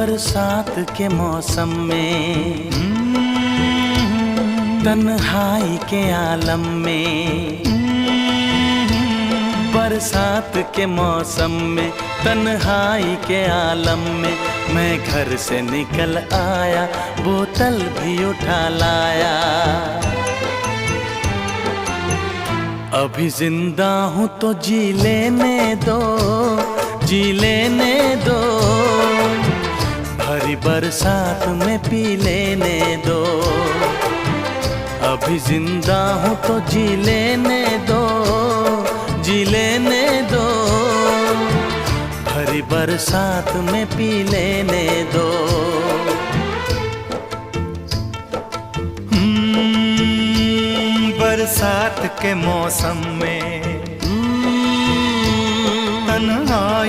बरसात के मौसम में, तन्हाई के आलम में, बरसात के मौसम में, तन्हाई के आलम में, मैं घर से निकल आया, बोतल भी उठा लाया। अभी जिंदा हूँ तो जी लेने दो, जी लेने दो, भरी बरसात में पी लेने दो। अभी जिंदा हूँ तो जी लेने दो, जी लेने दो, भरी बरसात में पी लेने दो। बरसात के मौसम में तन्हाई